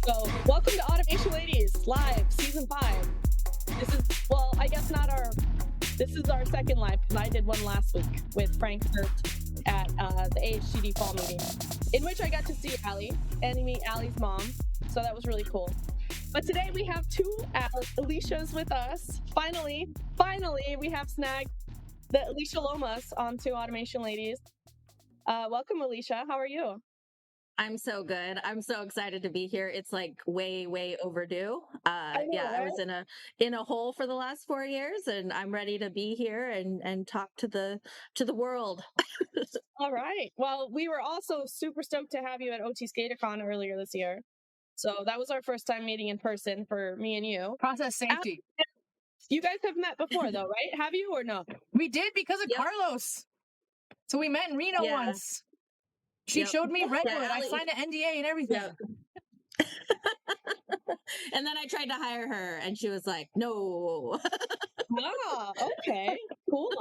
So, welcome to Automation Ladies Live, Season 5. This is, well, I guess not our, this is our second live, because I did one last week with Frankfurt at the AHGD fall meeting, in which I got to see Allie and meet Allie's mom, so that was really cool. But today we have two Alicias with us. Finally, we have snagged the Alicia Lomas onto Automation Ladies. Welcome, Alicia. How are you? I'm so good. I'm so excited to be here. It's like way overdue. I know, I right? was in a hole for the last 4 years, and I'm ready to be here and talk to the world. All right. Well, we were also super stoked to have you at OT SCADA CON earlier this year. So that was our first time meeting in person for me and you. Process safety. You guys have met before though, right? Have you or no? We did because of Yep. Carlos. So we met in Reno Yeah. once. She Yep. showed me Redwood. Yeah, I signed an NDA and everything. Yep. And then I tried to hire her, and she was like, "No." Ah, okay, cool.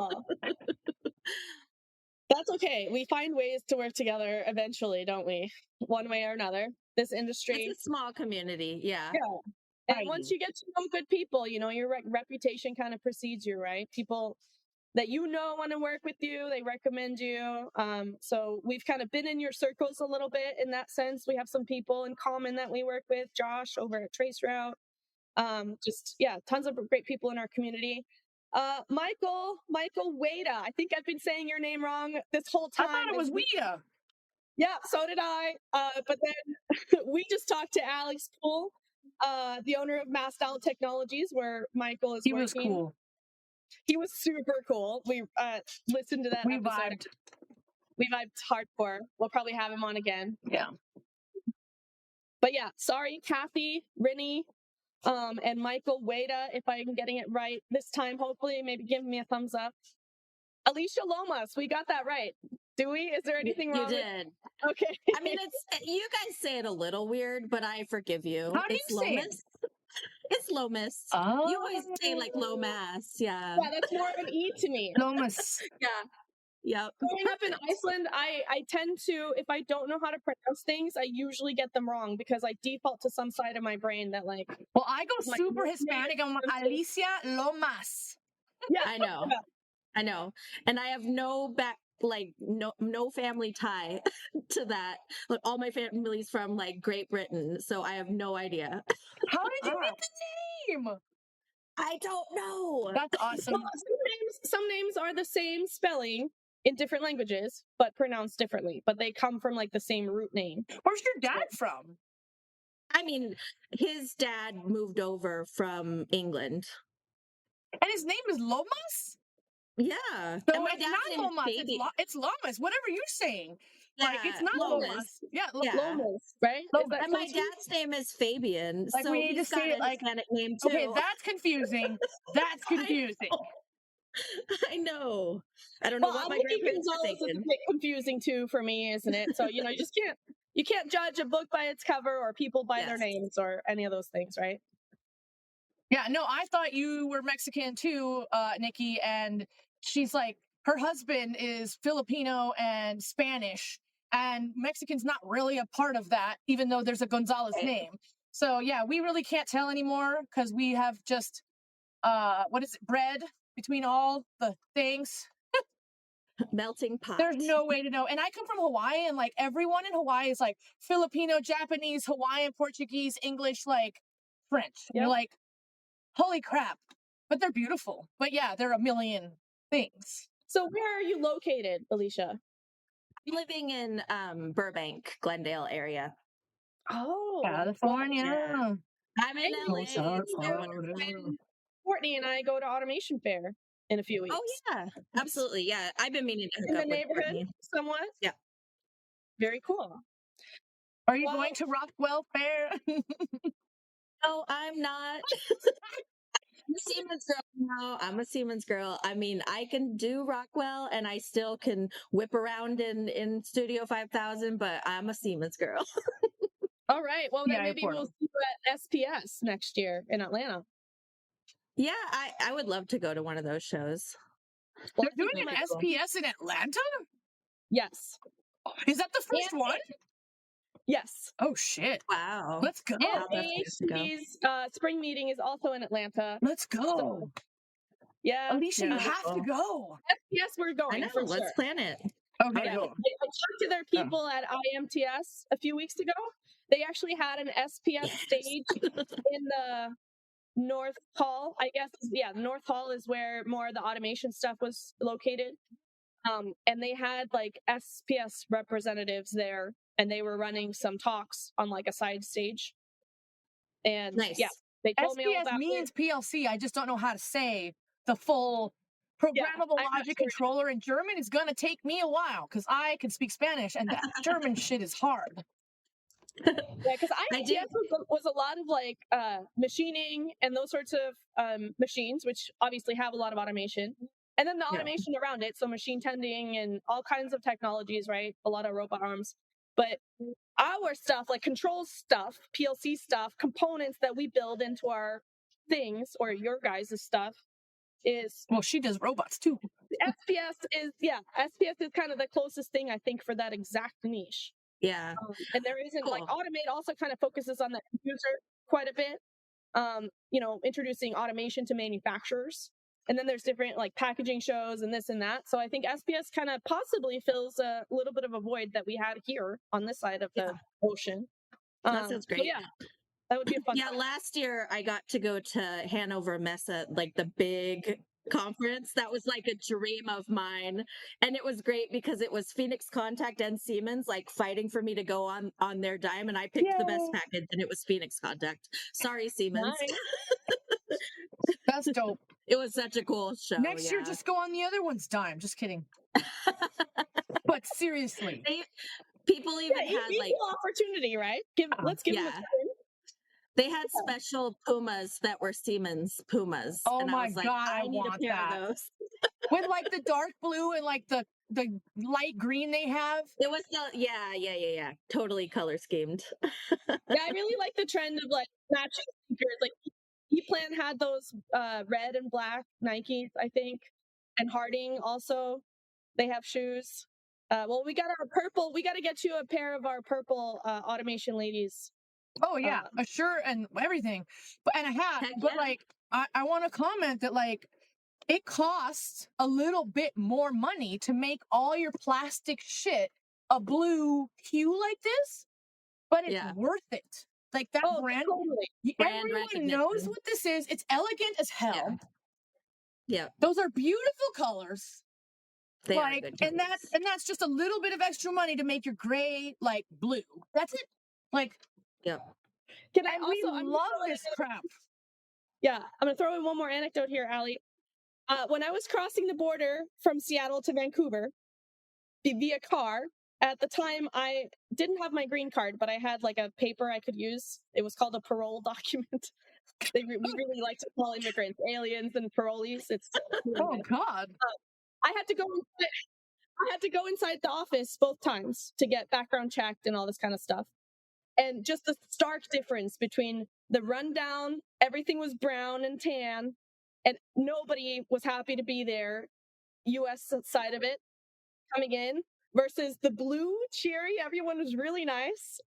That's okay. We find ways to work together eventually, don't we? One way or another. This industry. It's a small community. Yeah. And once you get to know good people, you know, your reputation kind of precedes you, right? People that you know want to work with you, they recommend you. So we've kind of been in your circles a little bit in that sense. We have some people in common that we work with. Josh over at TraceRoute. Tons of great people in our community. Michael Wada. I think I've been saying your name wrong this whole time. I thought it was Wida. Yeah, so did I. But then we just talked to Alex Poole, the owner of Mastal Technologies, where Michael is He working. was cool. He was super cool. We listened to that We episode. vibed. We vibed hardcore. We'll probably have him on again. Yeah. But yeah, sorry, Kathy, Rinny, and Michael Wada, if I'm getting it right this time, hopefully, maybe give me a thumbs up. Alicia Lomas, we got that right. Do we? Is there anything wrong? You did. Okay. I mean, you guys say it a little weird, but I forgive you. How do you say Lomas. it? It's Lomas. Oh. You always say like Lomas. Yeah. Yeah, that's more of an E to me. Lomas. Yeah. Yep. Growing up in Iceland, I tend to, if I don't know how to pronounce things, I usually get them wrong because I default to some side of my brain that like. Well, I go super Hispanic. I'm Alicia Lomas. Yeah, I know. Yeah. I know. And I have no family tie to that. Like all my family's from like Great Britain, so I have no idea. How did you get the name? I don't know. That's awesome. Well, some names are the same spelling in different languages, but pronounced differently. But they come from like the same root name. Where's your dad from? I mean, his dad moved over from England. And his name is Lomas? Yeah. So and my it's dad's not name is Lomas. Fabian. It's Lomas. Whatever you're saying. Yeah, Like, it's not Lomas. Lomas. Yeah, Yeah. Lomas, right? Lomas. Is that And my close? dad's name is Fabian, Like, so we need he's to got say a it like- Hispanic name too. Okay, that's confusing. That's confusing. I know. I don't know Well, what my Vicky grandparents were Gonzalez is a thinking. bit confusing too for me, isn't it? So you know, you can't judge a book by its cover or people by their Yes. names or any of those things, right? Yeah, no, I thought you were Mexican too, Nikki, and she's like, her husband is Filipino and Spanish, and Mexican's not really a part of that, even though there's a Gonzalez name. So yeah, we really can't tell anymore because we have just, bread between all the things. Melting pot. There's no way to know. And I come from Hawaii, and like everyone in Hawaii is like Filipino, Japanese, Hawaiian, Portuguese, English, like French. Yep. You're like, holy crap. But they're beautiful. But yeah, they're a million things. So where are you located, Alicia? I'm living in Burbank, Glendale area. Oh, California. Yeah. I'm in Hey, LA. South It's wonderful. when Courtney and I go to Automation Fair in a few weeks. Oh yeah, absolutely. Yeah, I've been meaning to hook In the up with neighborhood, Courtney. somewhat. Yeah. Very cool. Are you Well- going to Rockwell Fair? No, I'm not. I'm a Siemens girl now. I'm a Siemens girl. I mean, I can do Rockwell and I still can whip around in Studio 5000, but I'm a Siemens girl. All right. Well, then Yeah, maybe Portal. we'll see you at SPS next year in Atlanta. Yeah, I would love to go to one of those shows. They're Well, doing an cool. SPS in Atlanta? Yes. Is that the first And- one? Yes. Oh shit. Wow. Let's go. And Wow, that's nice to go. AHCD's spring meeting is also in Atlanta. Let's go. Yeah. Alicia, you Yeah, have to cool. go. Yes, we're I going know. for Let's sure. plan it. Okay, Yeah, cool. I talked to their people at IMTS a few weeks ago. They actually had an SPS stage in the North Hall, I guess. Yeah, North Hall is where more of the automation stuff was located. And they had like SPS representatives there, and they were running some talks on like a side stage. And Nice. yeah, they told me all SPS about means it. PLC. I just don't know how to say the full programmable I'm not logic sure. controller in German. Is going to take me a while because I can speak Spanish and that German shit is hard. Yeah, because I did. IMTS was a lot of like machining and those sorts of machines, which obviously have a lot of automation. And then the Yeah. automation around it, so machine tending and all kinds of technologies, right? A lot of robot arms. But our stuff, like control stuff, PLC stuff, components that we build into our things or your guys' stuff is Well, she does robots too. SPS is kind of the closest thing I think for that exact niche. Yeah. And there isn't like Cool. automate also kind of focuses on the user quite a bit. Introducing automation to manufacturers. And then there's different like packaging shows and this and that. So I think SPS kind of possibly fills a little bit of a void that we had here on this side of the ocean. That sounds So great. yeah, that would be a fun Yeah, time. last year I got to go to Hanover Messe, like the big conference. That was like a dream of mine. And it was great because it was Phoenix Contact and Siemens like fighting for me to go on their dime. And I picked the best Yay. package and it was Phoenix Contact. Sorry, Siemens. Nice. That's dope. It was such a cool show. Next year, yeah. just go on the other one's dime. Just kidding. But seriously, People even Yeah, had like equal opportunity, right? Let's give them a yeah. turn. They had special Pumas that were Siemens Pumas. oh and I my was like, god, I I need a want pair that. of those. With like the dark blue and like the light green they have. It was the yeah. Totally color schemed. Yeah, I really like the trend of like matching sneakers. Like E-Plan had those red and black Nikes, I think, and Harding also. They have shoes. Well, we got our purple. We got to get you a pair of our purple automation ladies. Oh yeah, a shirt and everything, and a hat. Heck But yeah. like, I want to comment that like, it costs a little bit more money to make all your plastic shit a blue hue like this, but it's Yeah. worth it. Like that brand, Totally. Brand everyone knows recognition. what this is. It's elegant as hell. Yeah. Those are beautiful colors. They are Like, good and colors. that's just a little bit of extra money to make your gray like blue. That's it. Like, Yep. Can I and also? we I'm love gonna this crap. Yeah, I'm gonna throw in one more anecdote here, Allie. When I was crossing the border from Seattle to Vancouver via car, at the time I didn't have my green card, but I had like a paper I could use. It was called a parole document. We really like to call immigrants aliens and parolees. It's Oh God. I had to go inside the office both times to get background checked and all this kind of stuff. And just the stark difference between the rundown, everything was brown and tan, and nobody was happy to be there, US side of it, coming in, versus the blue, cheery, everyone was really nice,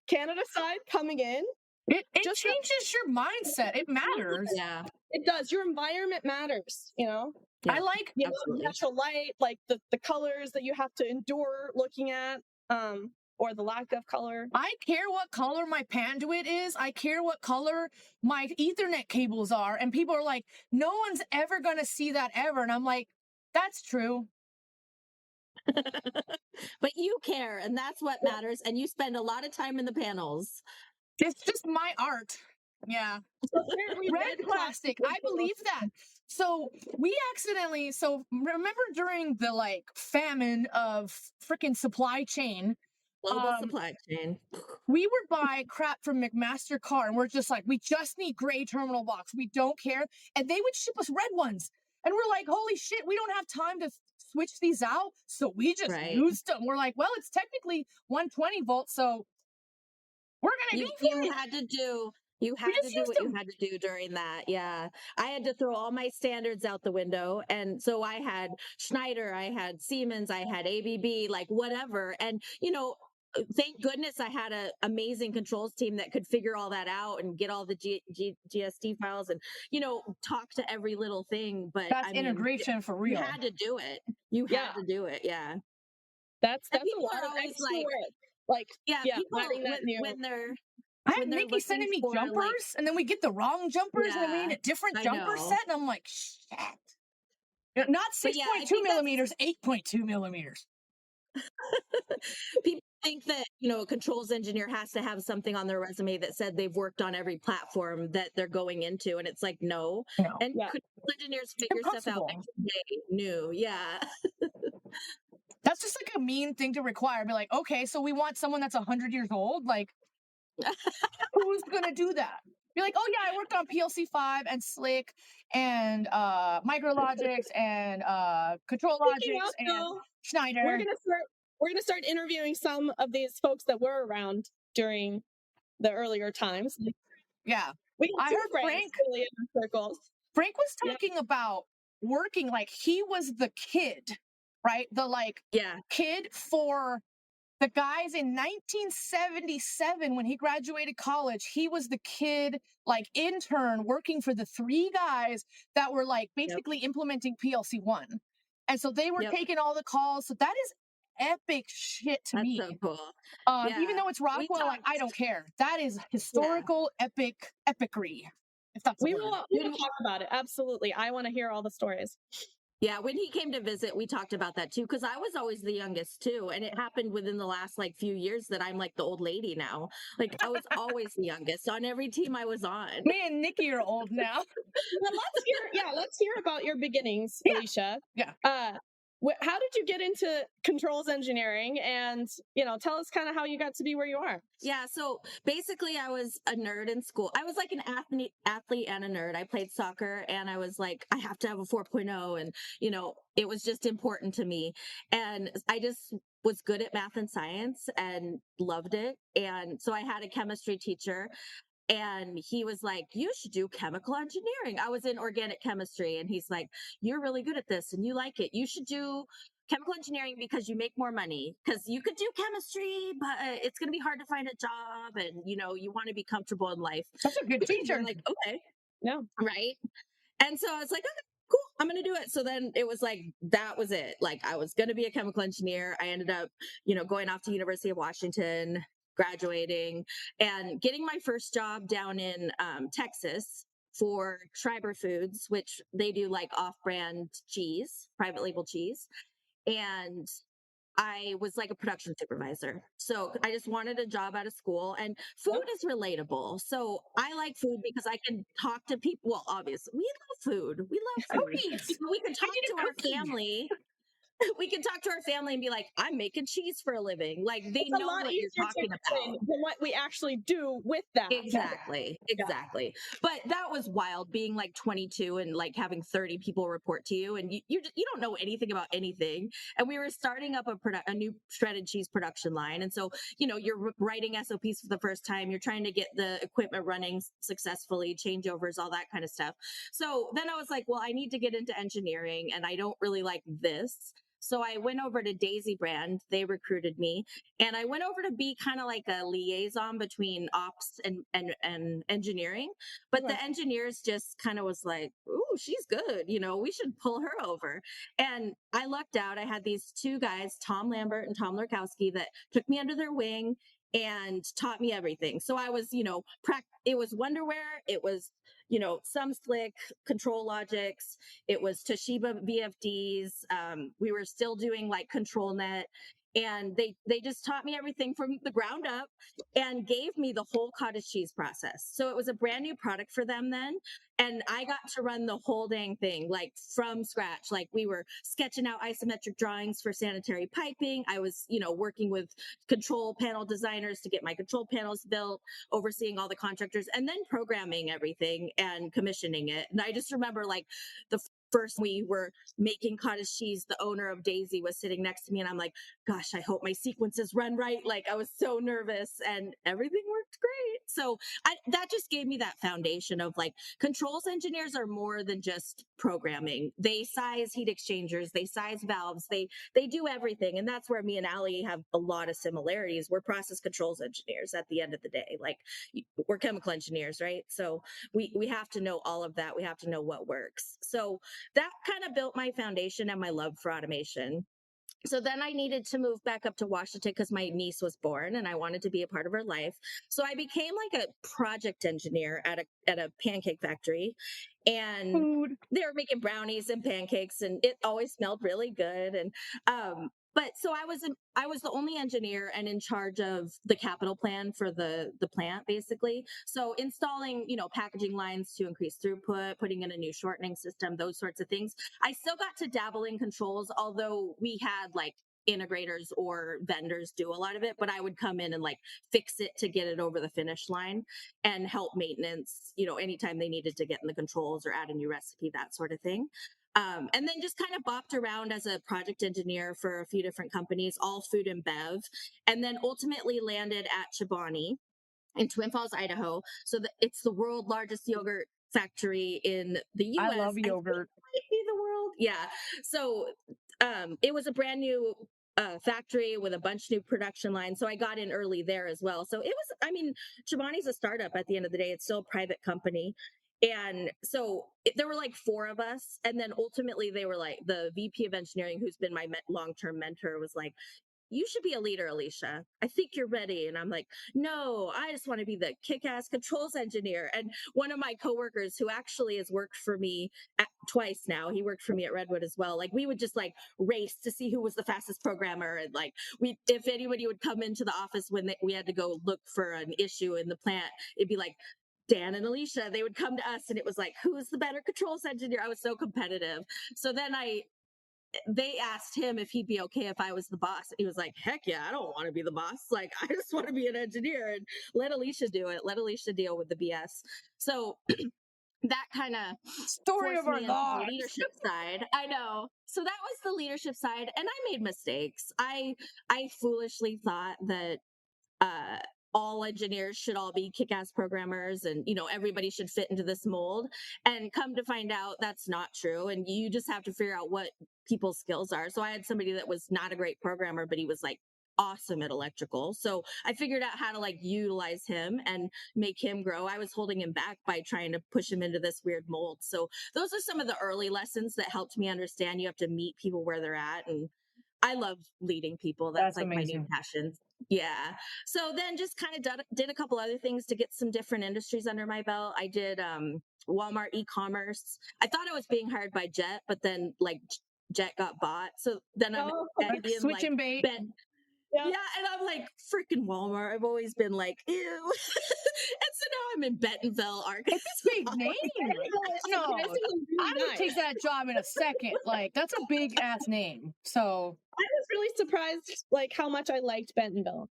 Canada side coming in. It changes your mindset. It matters. Yeah. It does. Your environment matters, Yeah. I like Absolutely. natural light, like the colors that you have to endure looking at, or the lack of color. I care what color my Panduit is. I care what color my Ethernet cables are. And people are like, no one's ever going to see that ever. And I'm like, that's true. But you care, and that's what matters. And you spend a lot of time in the panels. It's just my art. Yeah. Red plastic. I believe that. So we accidentally, remember during the like famine of freaking supply chain, Global supply chain. we would buy crap from McMaster Car and we're just like, we just need gray terminal box. We don't care. And they would ship us red ones. And we're like, holy shit, we don't have time to switch these out. So we just used them. We're like, well, it's technically 120 volts. So we're going to go for it. You had to do what you had to do during that. Yeah. I had to throw all my standards out the window. And so I had Schneider, I had Siemens, I had ABB, like whatever. And, thank goodness I had an amazing controls team that could figure all that out and get all the GSD files and, talk to every little thing. But That's I mean, integration for you real. had to do it. You Yeah. had to do it. Yeah. That's And a people lot are of always extra like, work. Like, yeah, people adding that new. when they're I had when they're Nikki sending me looking for, like, jumpers, and then we get the wrong jumpers, and then we yeah, need a different I jumper know. set, and I'm like, shit. Not But yeah, I 6.2 think millimeters, 8.2 millimeters. people think that, a controls engineer has to have something on their resume that said they've worked on every platform that they're going into. And it's like, no. No. And Yeah. controls engineers figure stuff out Impossible. every day. New. Yeah. That's just like a mean thing to require. Be like, okay, so we want someone that's 100 years old. Like, who's gonna do that? Be like, oh yeah, I worked on PLC5 and Slick and Micrologics and Control Speaking Logics of, and though, Schneider. we're gonna start interviewing some of these folks that were around during the earlier times. Yeah. We got I two heard Franks really in our circles. Frank was talking about working like he was the kid, right? The Yeah. kid for the guys in 1977 when he graduated college. He was the kid, like intern, working for the three guys that were like basically implementing PLC1. And so they were taking all the calls. So that is epic shit to That's me. so cool. Even though it's Rockwell, like I don't care. That is historical epicry. If that's we will talk about it. Absolutely. I want to hear all the stories. Yeah, when he came to visit, we talked about that too, because I was always the youngest too. And it happened within the last like few years that I'm like the old lady now. Like I was always the youngest on every team I was on. Me and Nikki are old now. Well, let's hear about your beginnings, Alicia. Yeah. How did you get into controls engineering? And, tell us kind of how you got to be where you are. Yeah. So basically I was a nerd in school. I was like an athlete and a nerd. I played soccer and I was like, I have to have a 4.0. And, it was just important to me. And I just was good at math and science and loved it. And so I had a chemistry teacher. And he was like, you should do chemical engineering. I was in organic chemistry. And he's like, you're really good at this and you like it. You should do chemical engineering because you make more money. Because you could do chemistry, but it's going to be hard to find a job. And, you want to be comfortable in life. That's a good teacher. I'm like, okay. Yeah. Right. And so I was like, okay, cool, I'm going to do it. So then it was like, that was it. Like I was going to be a chemical engineer. I ended up, going off to University of Washington, graduating and getting my first job down in Texas for Schreiber Foods, which they do like off-brand cheese, private label cheese. And I was like a production supervisor. So I just wanted a job out of school and food is relatable. So I like food because I can talk to people. Well, obviously we love food. We love food. Cookies. We can talk to our family. We can talk to our family and be like, I'm making cheese for a living. Like they know what you're talking about. Than what we actually do with that. Exactly. But that was wild being like 22 and like having 30 people report to you and you don't know anything about anything. And we were starting up a new shredded cheese production line. And so, you're writing SOPs for the first time. You're trying to get the equipment running successfully, changeovers, all that kind of stuff. So then I was like, well, I need to get into engineering and I don't really like this. So I went over to Daisy Brand. They recruited me and I went over to be kind of like a liaison between ops and engineering. But the engineers just kind of was like, ooh, she's good. We should pull her over. And I lucked out. I had these two guys, Tom Lambert and Tom Lurkowski, that took me under their wing and taught me everything. So I was, it was Wonderware. It was, some Slick, Control Logics. It was Toshiba VFDs. We were still doing like ControlNet. And they just taught me everything from the ground up and gave me the whole cottage cheese process. So it was a brand new product for them then. And I got to run the whole dang thing, like from scratch. Like we were sketching out isometric drawings for sanitary piping. I was, working with control panel designers to get my control panels built, overseeing all the contractors, and then programming everything and commissioning it. And I just remember like the first we were making cottage cheese, the owner of Daisy was sitting next to me and I'm like, gosh, I hope my sequences run right. Like I was so nervous and everything worked great. So that just gave me that foundation of like controls engineers are more than just programming. They size heat exchangers, they size valves, they do everything. And that's where me and Allie have a lot of similarities. We're process controls engineers at the end of the day. Like, we're chemical engineers, right? So we have to know all of that. We have to know what works. So that kind of built my foundation and my love for automation. So then I needed to move back up to Washington because my niece was born and I wanted to be a part of her life. So I became like a project engineer at a pancake factory, and Food. they were making brownies and pancakes, and it always smelled really good. And but so I was the only engineer and in charge of the capital plan for the plant, basically. So installing, packaging lines to increase throughput, putting in a new shortening system, those sorts of things. I still got to dabble in controls, although we had like integrators or vendors do a lot of it, but I would come in and like fix it to get it over the finish line and help maintenance, anytime they needed to get in the controls or add a new recipe, that sort of thing. And then just kind of bopped around as a project engineer for a few different companies, all food and bev, and then ultimately landed at Chobani in Twin Falls, Idaho. So it's the world largest yogurt factory in the I US. love I think yogurt. it might be the world. Yeah. So it was a brand new factory with a bunch of new production lines. So I got in early there as well. So it was, I mean, Chobani's a startup at the end of the day. It's still a private company. And so there were like four of us. And then ultimately they were like, the VP of engineering, who's been my long-term mentor, was like, you should be a leader, Alicia. I think you're ready. And I'm like, no, I just want to be the kick-ass controls engineer. And one of my coworkers, who actually has worked for me twice now, he worked for me at Redwood as well. Like, we would just like race to see who was the fastest programmer. And like, if anybody would come into the office when we had to go look for an issue in the plant, it'd be like, Dan and Alicia, they would come to us, and it was like, who's the better controls engineer? I was so competitive. So then they asked him if he'd be okay if I was the boss. He was like, heck yeah, I don't want to be the boss. Like, I just want to be an engineer, and let Alicia do it. Let Alicia deal with the BS. So that kind of Story of forced our me into the lives. leadership side. I know. So that was the leadership side. And I made mistakes. I foolishly thought that uh, all engineers should all be kick-ass programmers, and everybody should fit into this mold, and come to find out that's not true, and you just have to figure out what people's skills are. So I had somebody that was not a great programmer, but he was like awesome at electrical, so I figured out how to like utilize him and make him grow. I was holding him back by trying to push him into this weird mold. So those are some of the early lessons that helped me understand you have to meet people where they're at. And I love leading people. That's That's like my new amazing. passion. Yeah. So then just kind of did a couple other things to get some different industries under my belt. I did Walmart e-commerce. I thought I was being hired by Jet, but then like Jet got bought. So then I'm Oh, Like in switch like and bait. Ben. yeah. Yeah, and I'm like, freaking Walmart. I've always been like, ew. And so now I'm in Bentonville, Arkansas. It's a big name. No, Really I would nice. take that job in a second. Like, that's a big ass name. So I was really surprised, like how much I liked Bentonville.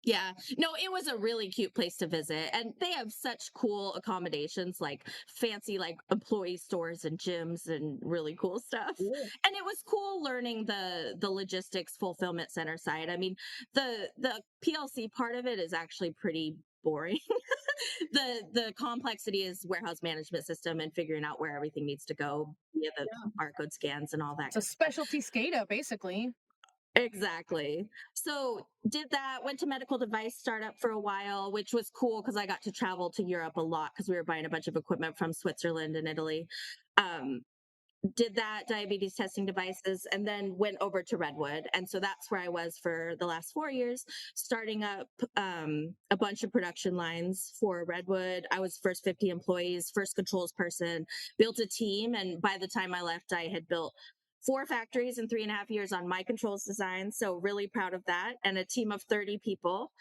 Yeah, no, it was a really cute place to visit. And they have such cool accommodations, like fancy, like employee stores and gyms and really cool stuff. Ooh. And it was cool learning the logistics fulfillment center side. I mean, the PLC part of it is actually pretty boring. The complexity is warehouse management system and figuring out where everything needs to go via the Yeah. barcode scans and all that it's a kind of stuff. specialty SCADA, basically. Exactly. So did that, went to medical device startup for a while, which was cool because I got to travel to Europe a lot because we were buying a bunch of equipment from Switzerland and Italy. Um, did that, diabetes testing devices, and then went over to Redwood. And so that's where I was for the last 4 years, starting up a bunch of production lines for Redwood. I was first 50 employees, first controls person, built a team. And by the time I left, I had built 4 factories in 3.5 years on my controls design. So really proud of that. And a team of 30 people.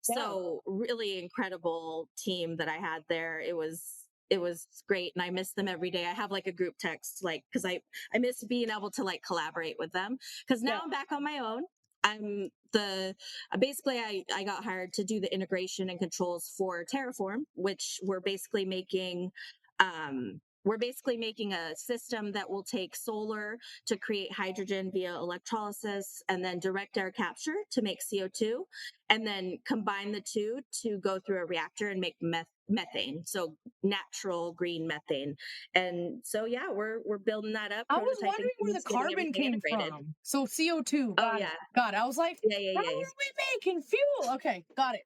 Yeah. So really incredible team that I had there. It was great, and I miss them every day. I have like a group text, like, because I miss being able to like collaborate with them, because now Yeah. I'm back on my own. I'm the basically I got hired to do the integration and controls for Terraform, which we're basically making we're basically making a system that will take solar to create hydrogen via electrolysis and then direct air capture to make CO2, and then combine the two to go through a reactor and make methane, so natural green methane. And so yeah, we're building that up. I was prototyping wondering where the things, getting carbon everything came integrated. from. So CO2. Oh Got yeah, it. Got it. I was like, yeah, how are we making fuel? Okay, got it.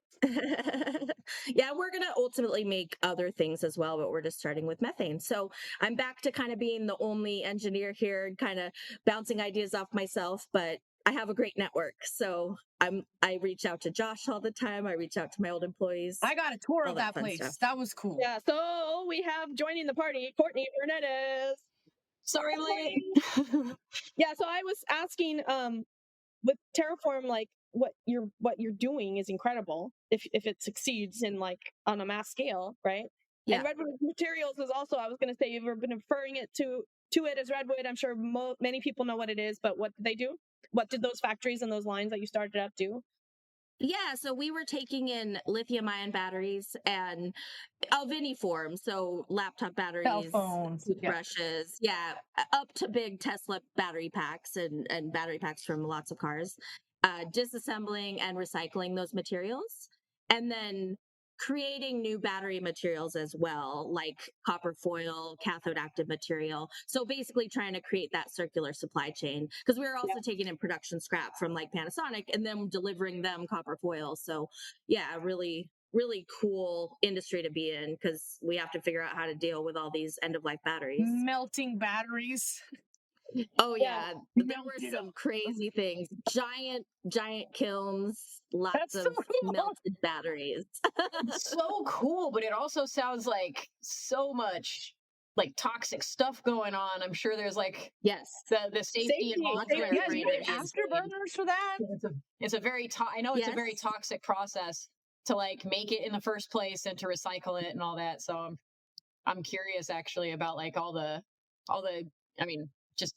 yeah, we're going to ultimately make other things as well, but we're just starting with methane. So I'm back to kind of being the only engineer here and kind of bouncing ideas off myself, but I have a great network. So I reach out to Josh all the time. I reach out to my old employees. I got a tour all of that fun place. stuff. That was cool. Yeah, so we have joining the party, Courtney Fernandez. Sorry, late. Yeah, so I was asking, with Terraform, like what you're doing is incredible if it succeeds in like on a mass scale, right? Yeah. And Redwood Materials is also, I was going to say, you've been referring it to it as Redwood. I'm sure many people know what it is, but what did they do? What did those factories and those lines that you started up do? Yeah, so we were taking in lithium-ion batteries and of any form, so laptop batteries, Cell phones, toothbrushes, up to big Tesla battery packs and battery packs from lots of cars, disassembling and recycling those materials, and then creating new battery materials as well, like copper foil, cathode active material. So basically trying to create that circular supply chain, because we were also taking in production scrap from like Panasonic and then delivering them copper foil. So yeah, really cool industry to be in, because we have to figure out how to deal with all these end of life batteries. Melting batteries. Oh yeah, there were Melted some crazy things. Giant kilns, lots That's of so cool. melted batteries. So cool, but it also sounds like so much like toxic stuff going on. I'm sure there's like Yes, the safety involved. Yeah, you need afterburners for that. It's a very I know it's a very Yes. toxic process to like make it in the first place and to recycle it and all that. So I'm curious actually about like all the I mean just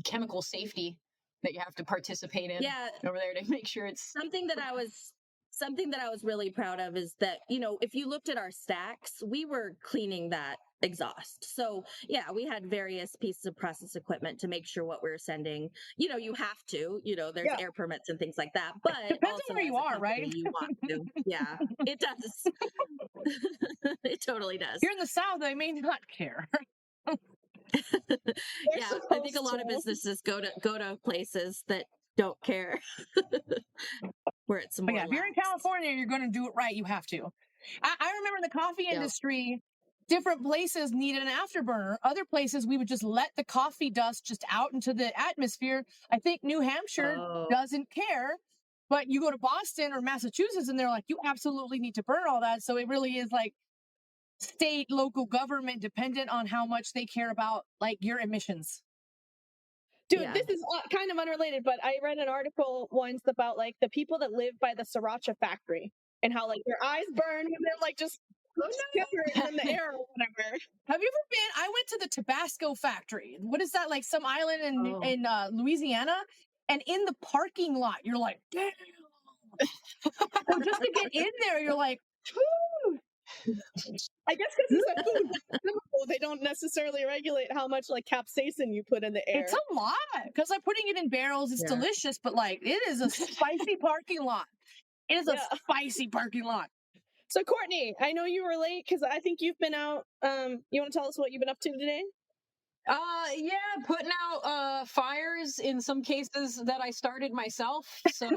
chemical safety that you have to participate in over there to make sure it's something that I was really proud of is that, you know, if you looked at our stacks, we were cleaning that exhaust. So yeah, we had various pieces of process equipment to make sure what we were sending, you know, you have to, you know, there's air permits and things like that, but depends also on where you are, right? You want to. Yeah, it does. It totally does. You're in the South, they may not care. Yeah, I think a lot of businesses go to places that don't care. Where it's more if you're in California, you're going to do it right. You have to. I remember in the coffee industry, different places needed an afterburner. Other places, we would just let the coffee dust just out into the atmosphere. I think New Hampshire doesn't care, but you go to Boston or Massachusetts and they're like, you absolutely need to burn all that. So it really is like state, local government dependent on how much they care about like your emissions. Dude, this is kind of unrelated, but I read an article once about like the people that live by the sriracha factory and how like their eyes burn when they're like just shivering in the air or whatever. Have you ever been? I went to the Tabasco factory. What is that, like some island in Louisiana? And in the parking lot, you're like, damn. So just to get in there, you're like, whoo. I guess because it's a food chemical, they don't necessarily regulate how much like capsaicin you put in the air. It's a lot because I'm putting it in barrels. It's delicious, but like it is a spicy parking lot. It is a spicy parking lot. So Courtney, I know you were late because I think you've been out. You want to tell us what you've been up to today? Yeah, putting out fires in some cases that I started myself. So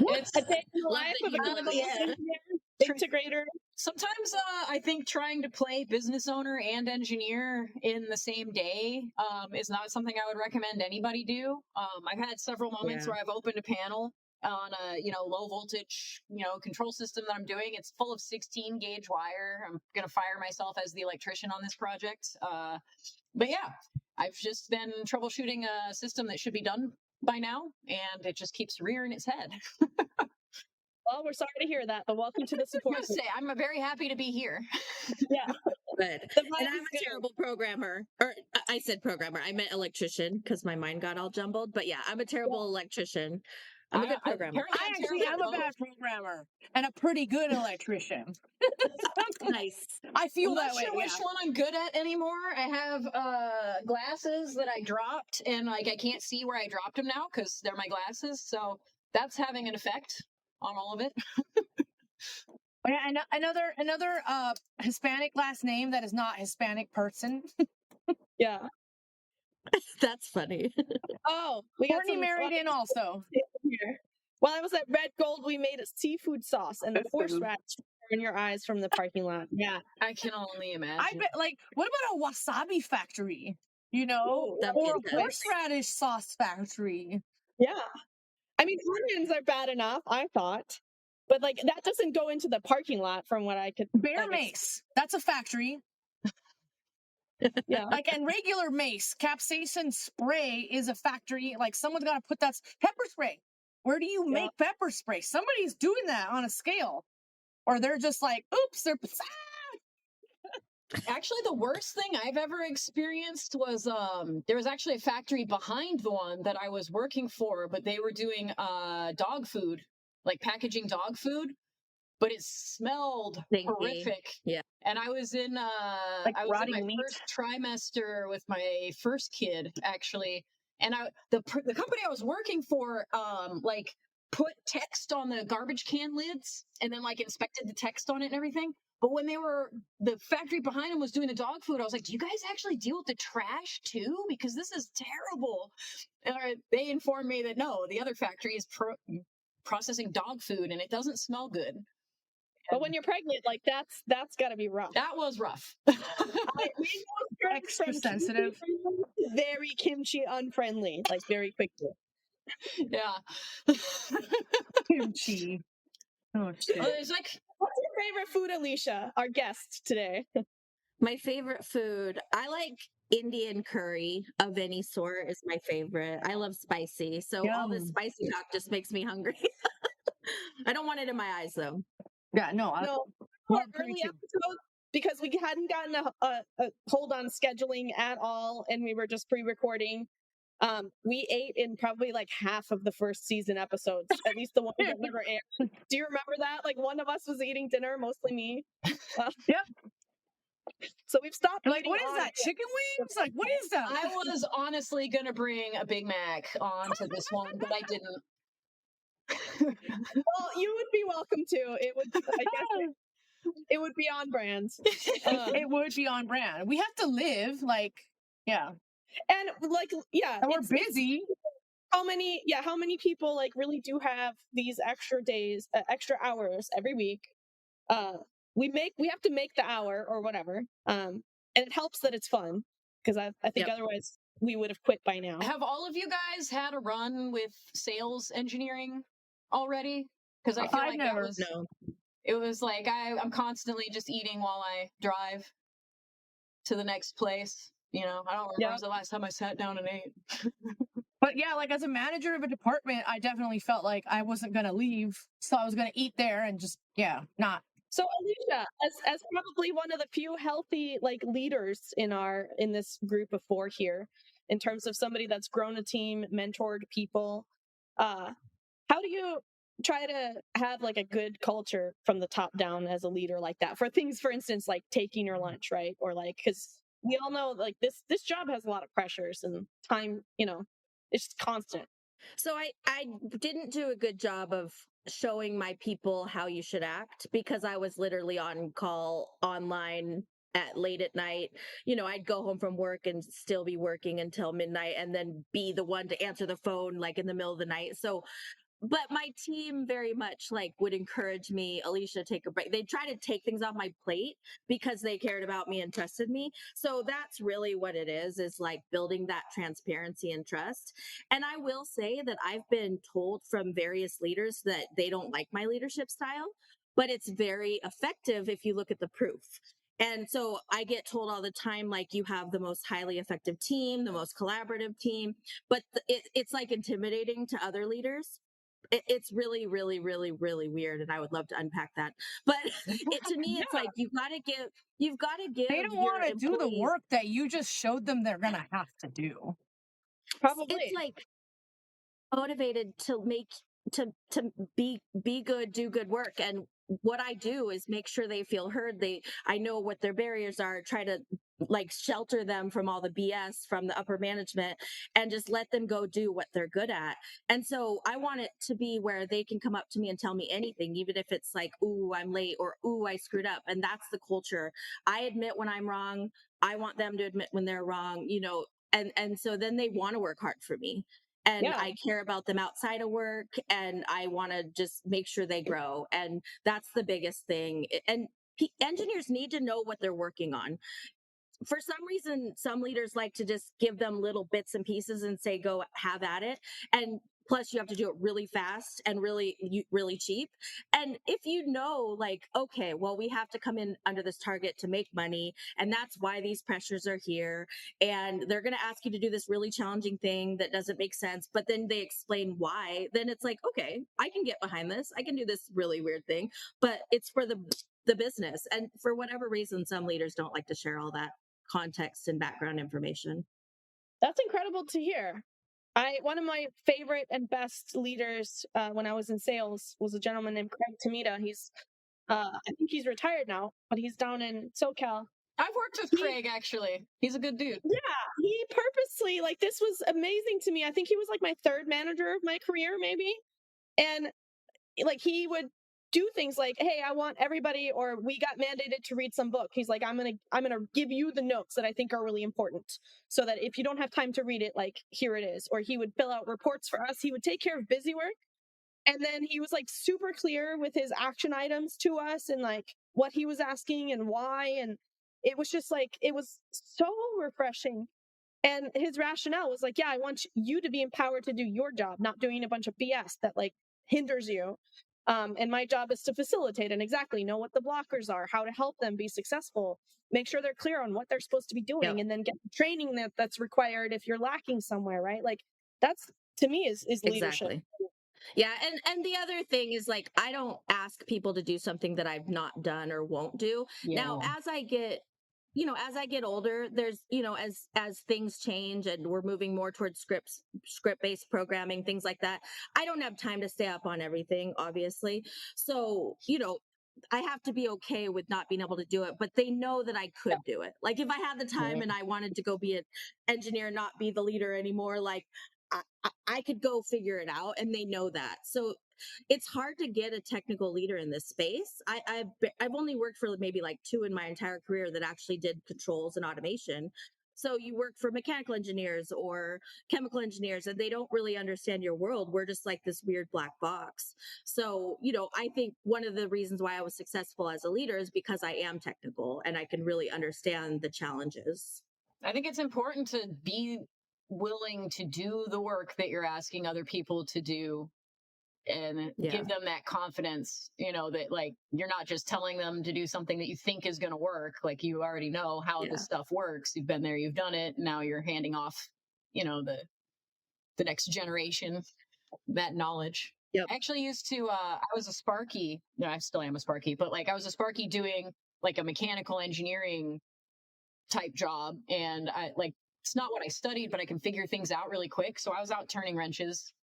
it's a day in the life of an integrator. Sometimes I think trying to play business owner and engineer in the same day is not something I would recommend anybody do. I've had several moments where I've opened a panel on a low voltage control system that I'm doing. It's full of 16 gauge wire. I'm gonna fire myself as the electrician on this project. But yeah, I've just been troubleshooting a system that should be done by now, and it just keeps rearing its head. Well, we're sorry to hear that, but welcome to the support. I'm very happy to be here. Yeah. Good. And I'm a terrible programmer. Or I said programmer. I meant electrician because my mind got all jumbled. But yeah, I'm a terrible electrician. I'm a good programmer. apparently I I'm actually terrible am at a bad programmer and a pretty good electrician. Nice. I feel I'm that not way. sure which one I'm good at anymore. I have glasses that I dropped, and like I can't see where I dropped them now because they're my glasses. So that's having an effect on all of it. Oh, yeah, another Hispanic last name that is not Hispanic person. Yeah. That's funny. Oh, we got Courtney some married in also. here. While I was at Red Gold, we made a seafood sauce and the horseradish in your eyes from the parking lot. Yeah. I can only imagine. I bet, like, what about a wasabi factory? You know, Ooh, That'd be or a intense. horseradish sauce factory. Yeah. I mean, onions are bad enough, I thought. But like that doesn't go into the parking lot from what I could Bear mace, that's a factory. Yeah. Like, and regular mace, capsaicin spray is a factory. Like, someone's got to put that pepper spray. Where do you make pepper spray? Somebody's doing that on a scale, or they're just like, oops, they're. Actually, the worst thing I've ever experienced was there was actually a factory behind the one that I was working for, but they were doing dog food, like packaging dog food, but it smelled horrific. Yeah. And I was in Like I was in rotting my meat. first trimester with my first kid actually, and the company I was working for like put text on the garbage can lids and then like inspected the text on it and everything. But when the factory behind them was doing the dog food, I was like, do you guys actually deal with the trash too? Because this is terrible. And they informed me that no, the other factory is processing dog food and it doesn't smell good. But when you're pregnant, like that's got to be rough. That was rough. Extra sensitive. Very kimchi unfriendly, like very quickly. Yeah. Kimchi. Oh shit. It's like, what's your favorite food, Alicia, our guest today? My favorite food, I like Indian curry of any sort is my favorite. I love spicy. So all this spicy talk just makes me hungry. I don't want it in my eyes though. Yeah, no. Our early episode, because we hadn't gotten a hold on scheduling at all, and we were just pre-recording. We ate in probably like half of the first season episodes, at least the ones that never aired. Do you remember that? Like one of us was eating dinner, mostly me. Yep. So we've stopped. Like, what is that? Chicken wings? Like, what is that? I was honestly gonna bring a Big Mac onto this one, but I didn't. Well, you would be welcome to. It would. I guess it would be on brand. It would be on brand. We have to live, like, yeah. And like, yeah, and we're busy. How many people like really do have these extra days, extra hours every week? We have to make the hour or whatever. And it helps that it's fun because I think otherwise we would have quit by now. Have all of you guys had a run with sales engineering already? Because I feel like never. It was like I'm constantly just eating while I drive to the next place. You know, I don't remember the last time I sat down and ate. But yeah, like as a manager of a department, I definitely felt like I wasn't going to leave. So I was going to eat there and just, not. So Alicia, as probably one of the few healthy like leaders in this group of four here, in terms of somebody that's grown a team, mentored people, how do you try to have like a good culture from the top down as a leader like that for things, for instance, like taking your lunch, right? Or like, because we all know like this job has a lot of pressures and time, it's constant. So I didn't do a good job of showing my people how you should act because I was literally on call online at late at night. I'd go home from work and still be working until midnight and then be the one to answer the phone like in the middle of the night. So but my team very much like would encourage me, Alicia, take a break. They try to take things off my plate because they cared about me and trusted me. So that's really what it is like building that transparency and trust. And I will say that I've been told from various leaders that they don't like my leadership style, but it's very effective if you look at the proof. And so I get told all the time, like, you have the most highly effective team, the most collaborative team, but it's like intimidating to other leaders. It's really, really, really, really weird, and I would love to unpack that. But to me, it's like you've got to give. They don't want to do the work that you just showed them they're gonna have to do. Probably it's like motivated to make to be good, do good work. And what I do is make sure they feel heard. I know what their barriers are, try to like shelter them from all the BS from the upper management and just let them go do what they're good at. And so I want it to be where they can come up to me and tell me anything, even if it's like, ooh, I'm late, or ooh, I screwed up. And that's the culture. I admit when I'm wrong. I want them to admit when they're wrong, and so then they want to work hard for me, and Yeah. I care about them outside of work, and I want to just make sure they grow. And that's the biggest thing. And engineers need to know what they're working on. For some reason, some leaders like to just give them little bits and pieces and say, go have at it. And plus you have to do it really fast and really cheap. And if you know, like, okay, well, we have to come in under this target to make money, and that's why these pressures are here, and they're going to ask you to do this really challenging thing that doesn't make sense, but then they explain why, then it's like, okay, I can get behind this, I can do this really weird thing, but it's for the business. And for whatever reason, some leaders don't like to share all that context and background information. That's incredible to hear. One of my favorite and best leaders when I was in sales was a gentleman named Craig Tamita. He's I think he's retired now, but he's down in SoCal. I've worked with Craig, actually. He's a good dude. Yeah, he purposely, like, this was amazing to me. I think he was like my third manager of my career, maybe. And like, he would do things like, hey, I want everybody, or we got mandated to read some book. He's like, I'm gonna give you the notes that I think are really important, so that if you don't have time to read it, like, here it is. Or he would fill out reports for us. He would take care of busy work. And then he was like super clear with his action items to us, and like what he was asking and why. And it was just like, it was so refreshing. And his rationale was like, yeah, I want you to be empowered to do your job, not doing a bunch of BS that like hinders you. And my job is to facilitate and exactly know what the blockers are, how to help them be successful, make sure they're clear on what they're supposed to be doing, Yep. and then get the training that's required if you're lacking somewhere, right? Like, that's, to me, is leadership. Exactly. Yeah, and the other thing is, like, I don't ask people to do something that I've not done or won't do. Now, as I get older, there's, as things change and we're moving more towards script-based programming, things like that. I don't have time to stay up on everything, obviously. So, I have to be okay with not being able to do it, but they know that I could do it. Like, if I had the time and I wanted to go be an engineer, not be the leader anymore, like, I could go figure it out, and they know that. So it's hard to get a technical leader in this space. I've only worked for maybe like 2 in my entire career that actually did controls and automation. So you work for mechanical engineers or chemical engineers, and they don't really understand your world. We're just like this weird black box. So, I think one of the reasons why I was successful as a leader is because I am technical and I can really understand the challenges. I think it's important to be willing to do the work that you're asking other people to do, and give them that confidence, that like you're not just telling them to do something that you think is going to work. Like, you already know how this stuff works. You've been there, you've done it. Now you're handing off, the next generation that knowledge. Yep. I actually used to, I was a Sparky. No, I still am a Sparky, but like I was a Sparky doing like a mechanical engineering type job. And it's not what I studied, but I can figure things out really quick. So I was out turning wrenches,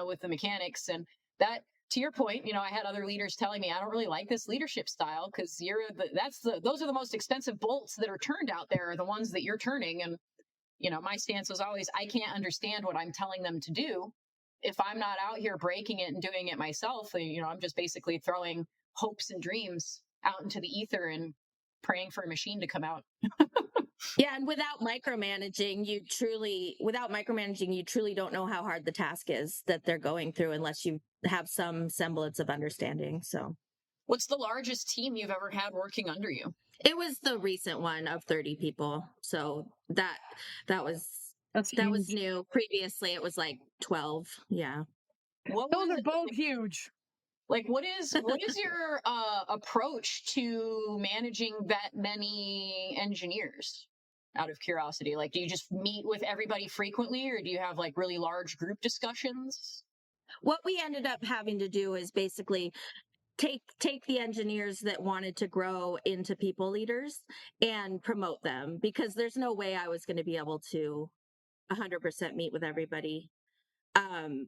with the mechanics. And that, to your point, I had other leaders telling me, I don't really like this leadership style, because those are the most expensive bolts that are turned out there, are the ones that you're turning. And, my stance was always, I can't understand what I'm telling them to do if I'm not out here breaking it and doing it myself. I'm just basically throwing hopes and dreams out into the ether and praying for a machine to come out. Yeah, and without micromanaging, you truly don't know how hard the task is that they're going through unless you have some semblance of understanding. So, what's the largest team you've ever had working under you? It was the recent one of 30 people. So that was new. Previously, it was like 12. Yeah. Those are both huge. Like, what is your approach to managing that many engineers? Out of curiosity, like, do you just meet with everybody frequently, or do you have like really large group discussions? What we ended up having to do is basically take the engineers that wanted to grow into people leaders and promote them, because there's no way I was going to be able to 100% meet with everybody. And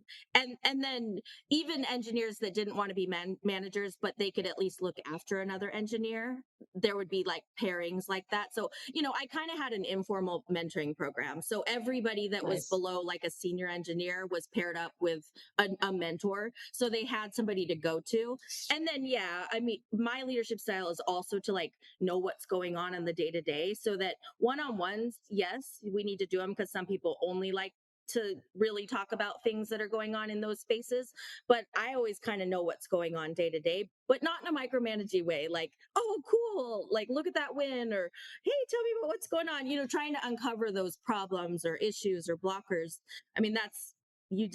then even engineers that didn't want to be managers, but they could at least look after another engineer, there would be like pairings like that. So, I kind of had an informal mentoring program. So everybody that was below like a senior engineer was paired up with a mentor. So they had somebody to go to. And then, yeah, I mean, my leadership style is also to like know what's going on in the day to day, so that one-on-ones, yes, we need to do them because some people only like to really talk about things that are going on in those spaces. But I always kind of know what's going on day to day, but not in a micromanaging way. Like, oh, cool. Like, look at that win, or, hey, tell me about what's going on, trying to uncover those problems or issues or blockers. I mean, that's, you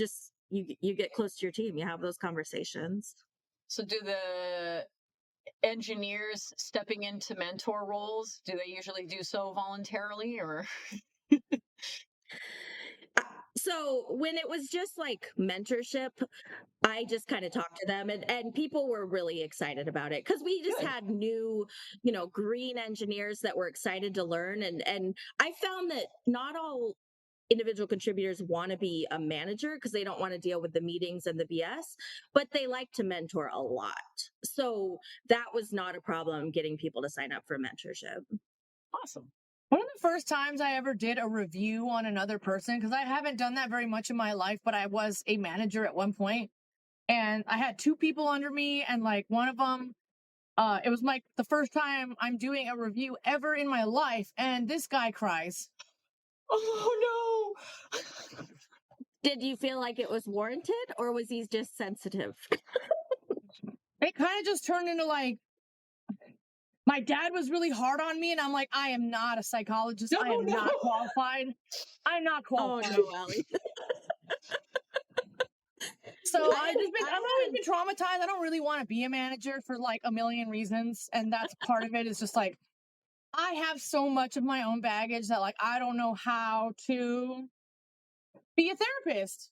get close to your team, you have those conversations. So do the engineers stepping into mentor roles, do they usually do so voluntarily, or? So when it was just like mentorship, I just kind of talked to them, and people were really excited about it because we just had new, green engineers that were excited to learn. And I found that not all individual contributors want to be a manager because they don't want to deal with the meetings and the BS, but they like to mentor a lot. So that was not a problem getting people to sign up for mentorship. Awesome. One of the first times I ever did a review on another person, because I haven't done that very much in my life, but I was a manager at one point, and I had 2 people under me, and like one of them, it was like the first time I'm doing a review ever in my life, and this guy cries. Oh no! Did you feel like it was warranted, or was he just sensitive? It kind of just turned into like, my dad was really hard on me, and I'm like, I am not a psychologist. No, I am not qualified. I'm not qualified. Oh no, Allie. So I've always been traumatized. I don't really want to be a manager for like a million reasons, and that's part of it. Is just like, I have so much of my own baggage that like I don't know how to be a therapist.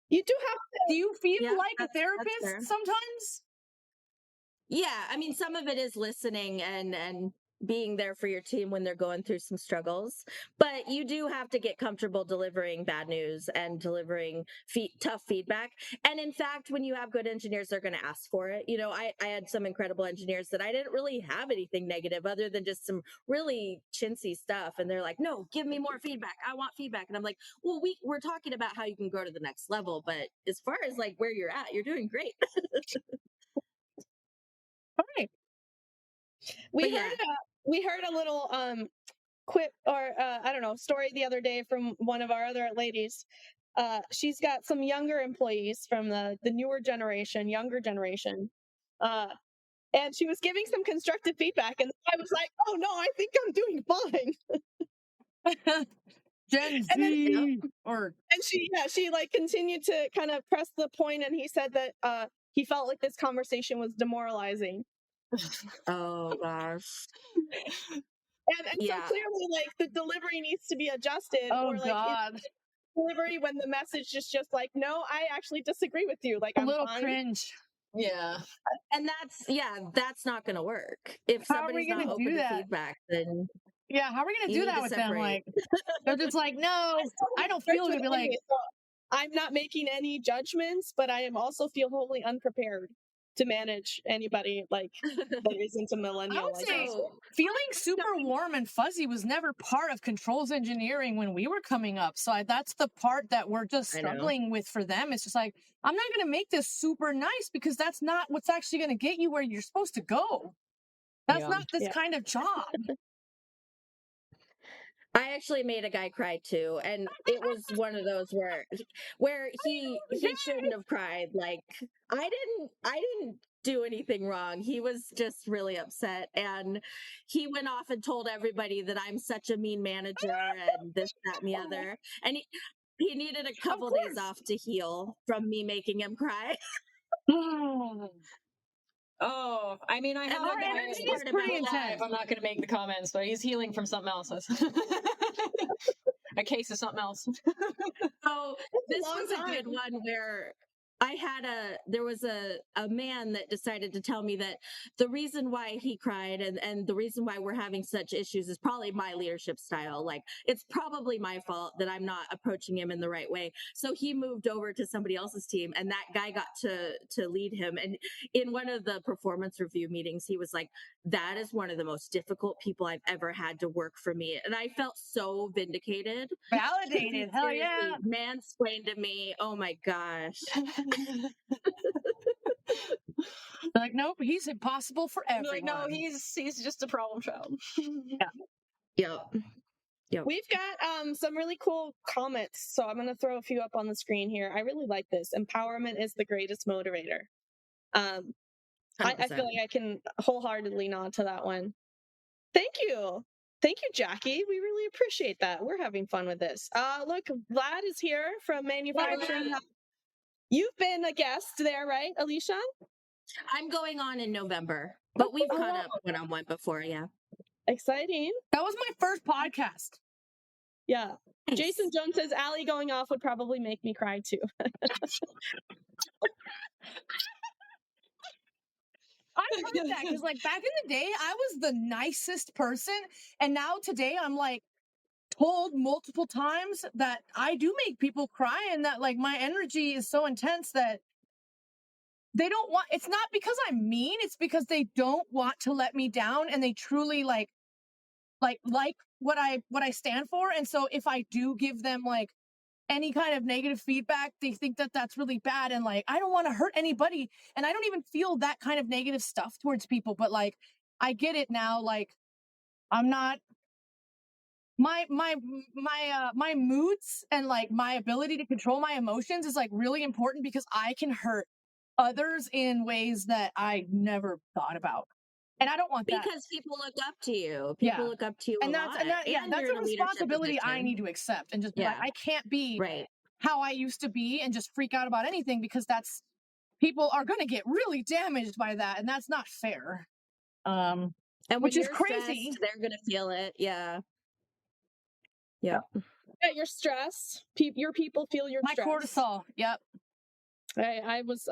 You do have to. Do you feel like a therapist sometimes? Yeah, I mean, some of it is listening and being there for your team when they're going through some struggles, but you do have to get comfortable delivering bad news and delivering tough feedback. And in fact, when you have good engineers, they're going to ask for it. I had some incredible engineers that I didn't really have anything negative other than just some really chintzy stuff, and they're like, no, give me more feedback, I want feedback. And I'm like, well, we're talking about how you can grow to the next level, but as far as like where you're at, you're doing great. All right. We heard a little quip, or I don't know, story the other day from one of our other ladies. She's got some younger employees from the newer generation, younger generation. And she was giving some constructive feedback, and I was like, oh no, I think I'm doing fine. Gen Z. And she like continued to kind of press the point, and he said that he felt like this conversation was demoralizing. Oh gosh. And so clearly, like, the delivery needs to be adjusted. Oh, or like God. Delivery when the message is just like, no, I actually disagree with you. Like, a I'm little fine. cringe. Yeah. And that's not going to work. If somebody's not open to feedback, then yeah, how are we going to do that with them? Like, they're just like, no, I don't feel good. Be like, I'm not making any judgments, but I am also feel totally unprepared to manage anybody like that isn't a millennial. I would say feeling super warm and fuzzy was never part of controls engineering when we were coming up. So that's the part that we're just struggling with for them. It's just like, I'm not going to make this super nice because that's not what's actually going to get you where you're supposed to go. That's not this kind of job. I actually made a guy cry too, and it was one of those where he shouldn't have cried. Like, I didn't do anything wrong. He was just really upset, and he went off and told everybody that I'm such a mean manager and this, that, and the other. And he needed a couple days off to heal from me making him cry. Oh, I mean, I have a guy who's pretty intense. I'm not going to make the comments, but he's healing from something else. A case of something else. So this was a good one where there was a man that decided to tell me that the reason why he cried and the reason why we're having such issues is probably my leadership style. Like, it's probably my fault that I'm not approaching him in the right way. So he moved over to somebody else's team, and that guy got to lead him. And in one of the performance review meetings, he was like, that is one of the most difficult people I've ever had to work for me. And I felt so vindicated. Validated. Hell yeah. Mansplained to me. Oh my gosh. Like, nope, he's impossible for everyone. Like, no, he's just a problem child. Yep. We've got some really cool comments, so I'm going to throw a few up on the screen here. I really like this. Empowerment is the greatest motivator. I feel like I can wholeheartedly nod to that one. Thank you, Jackie. We really appreciate that. We're having fun with this. Look, Vlad is here from Manufacturing. You've been a guest there, right, Alicia? I'm going on in November, but we've caught up one-on-one before. Yeah. Exciting. That was my first podcast. Yeah. Nice. Jason Jones says Allie going off would probably make me cry too. I've heard that because, like, back in the day, I was the nicest person, and now today I'm like told multiple times that I do make people cry, and that like my energy is so intense that they don't want. It's not because I'm mean; it's because they don't want to let me down, and they truly like what I stand for. And so if I do give them like any kind of negative feedback, they think that that's really bad, and like I don't want to hurt anybody, and I don't even feel that kind of negative stuff towards people. But like I get it now. Like I'm not my moods and like my ability to control my emotions is like really important because I can hurt others in ways that I never thought about. And I don't want that. Because people look up to you. People look up to you and a that's lot. And that's a responsibility I need to accept and just be like, I can't be how I used to be and just freak out about anything, because that's people are going to get really damaged by that, and that's not fair. And which is crazy. Stressed, they're going to feel it. Yeah. Yeah, you're stressed. Your people feel your stress. My cortisol. Yep. I was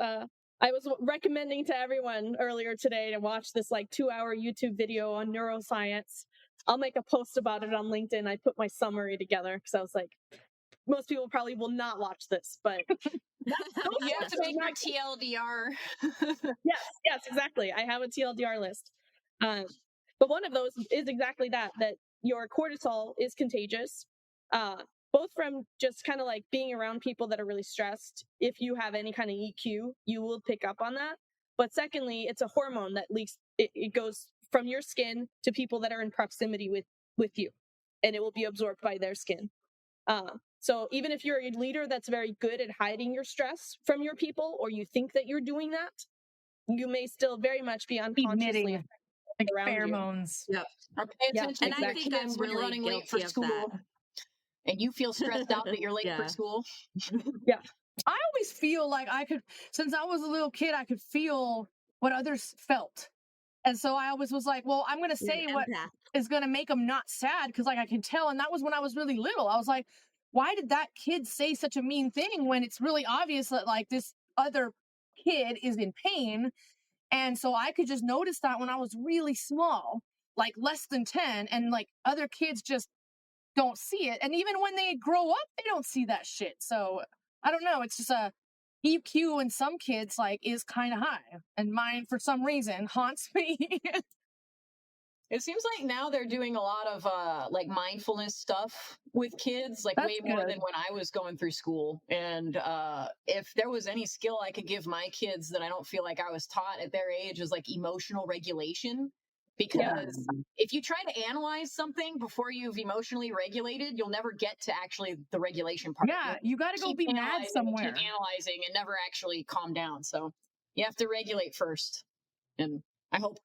recommending to everyone earlier today to watch this like 2-hour YouTube video on neuroscience. I'll make a post about it on LinkedIn. I put my summary together because I was like, most people probably will not watch this, but you have to make my TLDR. yes, exactly. I have a TLDR list. But one of those is exactly that your cortisol is contagious, both from just kind of like being around people that are really stressed. If you have any kind of EQ, you will pick up on that. But secondly, it's a hormone that leaks. It goes from your skin to people that are in proximity with you, and it will be absorbed by their skin. So even if you're a leader that's very good at hiding your stress from your people, or you think that you're doing that, you may still very much be unconsciously like pheromones. Yep. Or pay attention and I think I'm really running late for school, and you feel stressed out that you're late for school. Yeah. I always feel like since I was a little kid, I could feel what others felt. And so I always was like, well, I'm going to say what is going to make them not sad, because like I can tell. And that was when I was really little. I was like, why did that kid say such a mean thing when it's really obvious that like this other kid is in pain? And so I could just notice that when I was really small, like less than 10, and like other kids just don't see it. And even when they grow up, they don't see that shit. So I don't know. It's just a EQ in some kids like is kind of high, and mine for some reason haunts me. It seems like now they're doing a lot of like mindfulness stuff with kids, like way more than when I was going through school. And if there was any skill I could give my kids that I don't feel like I was taught at their age, is like emotional regulation. Because if you try to analyze something before you've emotionally regulated, you'll never get to actually the regulation part. Yeah, you got to go be mad somewhere. Keep analyzing and never actually calm down. So you have to regulate first. And I hope